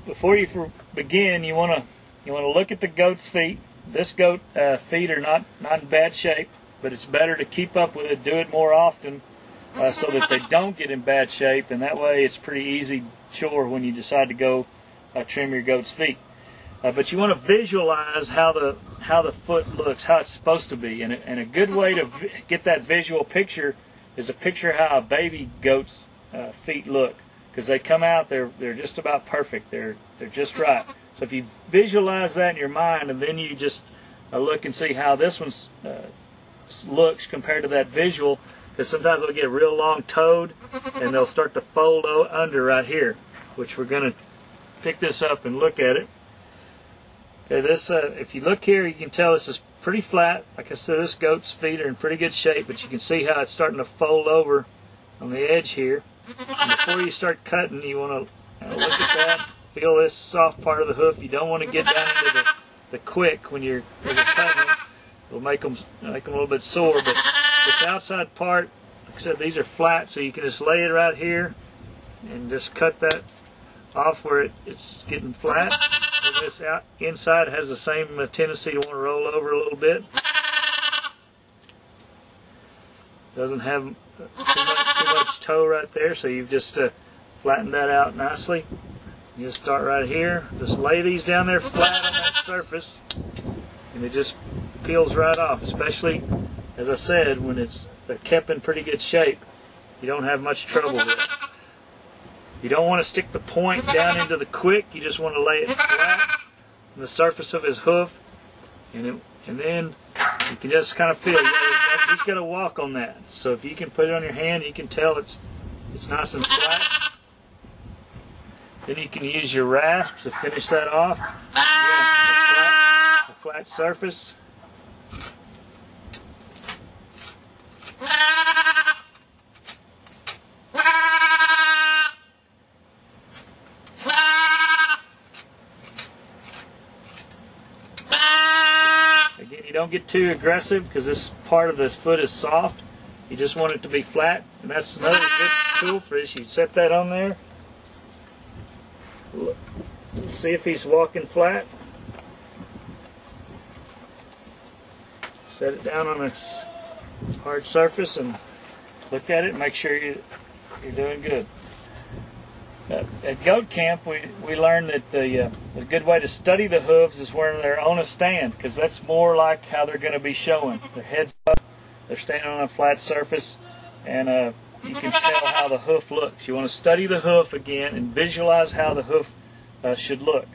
Before you begin, you want to look at the goat's feet. This goat feet are not in bad shape, but it's better to keep up with it, do it more often, so that they don't get in bad shape, and that way it's pretty easy chore when you decide to go trim your goat's feet. But you want to visualize how the foot looks, how it's supposed to be, and a good way to get that visual picture is to picture how a baby goat's feet look, because they come out, they're just about perfect, they're just right. So if you visualize that in your mind, and then you just look and see how this one looks compared to that visual, because sometimes they'll get real long-toed and they'll start to fold under right here, which we're going to pick this up and look at it. Okay, this if you look here, you can tell this is pretty flat. Like I said, this goat's feet are in pretty good shape, but you can see how it's starting to fold over on the edge here. And before you start cutting, you want to look at that, feel this soft part of the hoof. You don't want to get down into the quick when you're cutting them. It'll make them a little bit sore, but this outside part, like I said, these are flat, so you can just lay it right here and just cut that off where it's getting flat. And this inside has the same tendency to want to roll over a little bit. Doesn't have too much toe right there, so you've just flattened that out nicely. You just start right here, just lay these down there flat on that surface, and it just peels right off, especially, as I said, when they're kept in pretty good shape. You don't have much trouble with it. You don't want to stick the point down into the quick, you just want to lay it flat on the surface of his hoof, and then you can just kind of feel, he's got to walk on that. So if you can put it on your hand, you can tell it's nice and flat. Then you can use your rasp to finish that off. Again, a flat surface. Again, you don't get too aggressive because this part of this foot is soft. You just want it to be flat, and that's another good tool for this. You set that on there. Let's see if he's walking flat. Set it down on a hard surface and look at it and make sure you're doing good. At goat camp, we learned that the good way to study the hooves is when they're on a stand, because that's more like how they're going to be showing. Their heads up, they're standing on a flat surface, and you can tell how the hoof looks. You want to study the hoof again and visualize how the hoof should look.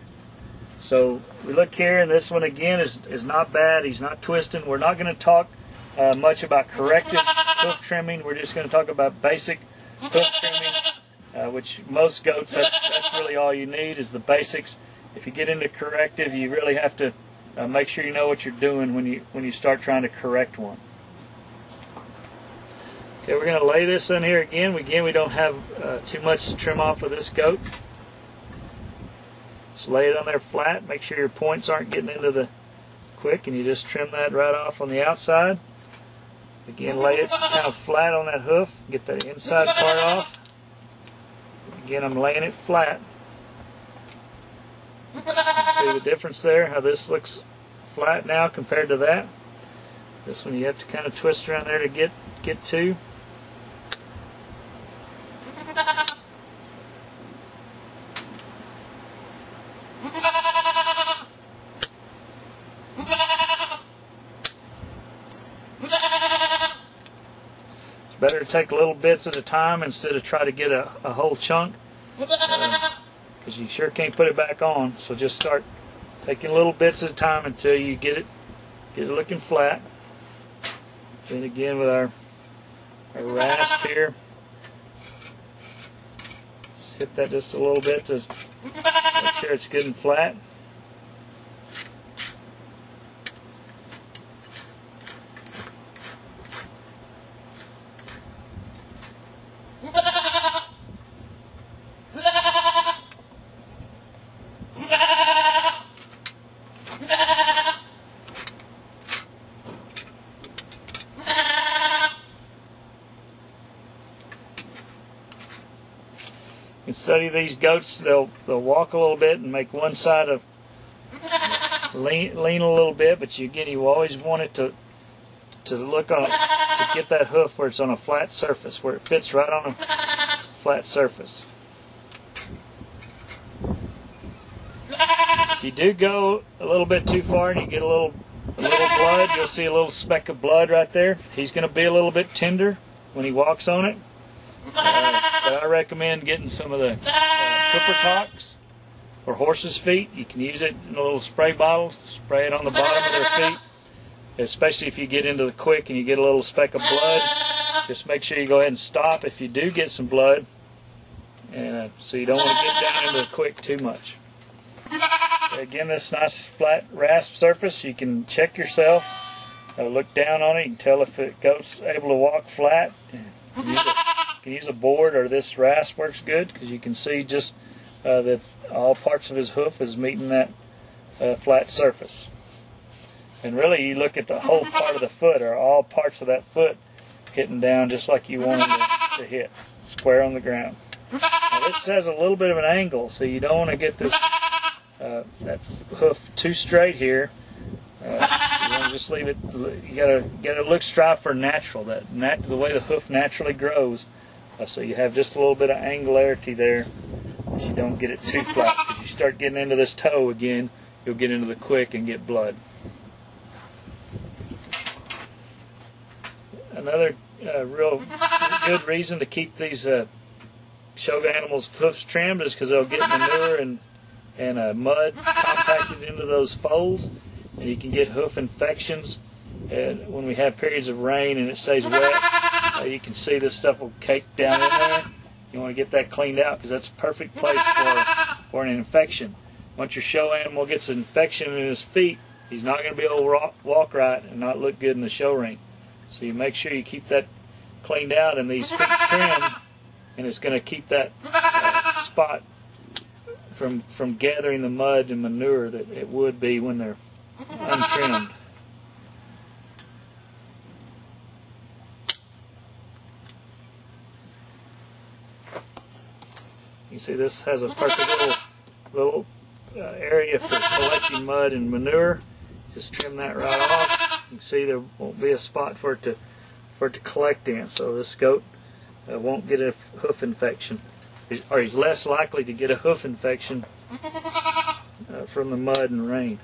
So we look here, and this one again is not bad. He's not twisting. We're not going to talk much about corrective hoof trimming. We're just going to talk about basic hoof trimming, which most goats, that's really all you need is the basics. If you get into corrective, you really have to make sure you know what you're doing when you start trying to correct one. Okay, we're going to lay this in here again. We don't have too much to trim off of this goat. Just lay it on there flat. Make sure your points aren't getting into the quick, and you just trim that right off on the outside. Again, lay it kind of flat on that hoof. Get that inside part off. Again, I'm laying it flat. See the difference there? How this looks flat now compared to that. This one you have to kind of twist around there to get to. Better to take little bits at a time instead of try to get a whole chunk, because you sure can't put it back on. So just start taking little bits at a time until you get it looking flat. Then again with our rasp here, just hit that just a little bit to make sure it's good and flat. can study these goats. They'll walk a little bit and make one side of lean a little bit, but again, you always want it to look on, to get that hoof where it's on a flat surface, where it fits right on a flat surface. If you do go a little bit too far and you get a little blood, you'll see a little speck of blood right there. He's going to be a little bit tender when he walks on it. But I recommend getting some of the Cooper Tox or horse's feet. You can use it in a little spray bottle, spray it on the bottom of their feet, especially if you get into the quick and you get a little speck of blood. Just make sure you go ahead and stop if you do get some blood, and so you don't want to get down into the quick too much. Again, this nice flat rasp surface, you can check yourself, look down on it, you can tell if the goat's able to walk flat. You can use a board, or this rasp works good because you can see just that all parts of his hoof is meeting that flat surface. And really, you look at the whole part of the foot, or all parts of that foot hitting down just like you want them to hit, square on the ground. Now, this has a little bit of an angle, so you don't want to get this that hoof too straight here. You want to just leave it. You gotta strive for natural, the way the hoof naturally grows. So you have just a little bit of angularity there, but you don't get it too flat. Because you start getting into this toe again, you'll get into the quick and get blood. Another real good reason to keep these show animals' hoofs trimmed is because they'll get manure and mud compacted into those folds, and you can get hoof infections. And when we have periods of rain and it stays wet, you can see this stuff will cake down in there. You want to get that cleaned out because that's a perfect place for an infection. Once your show animal gets an infection in his feet, he's not going to be able to walk right and not look good in the show ring. So you make sure you keep that cleaned out and these feet trimmed, and it's going to keep that spot from gathering the mud and manure that it would be when they're untrimmed. You see this has a perfect little area for collecting mud and manure. Just trim that right off. You can see there won't be a spot for it to collect in, so this goat won't get a hoof infection, or he's less likely to get a hoof infection from the mud and rain.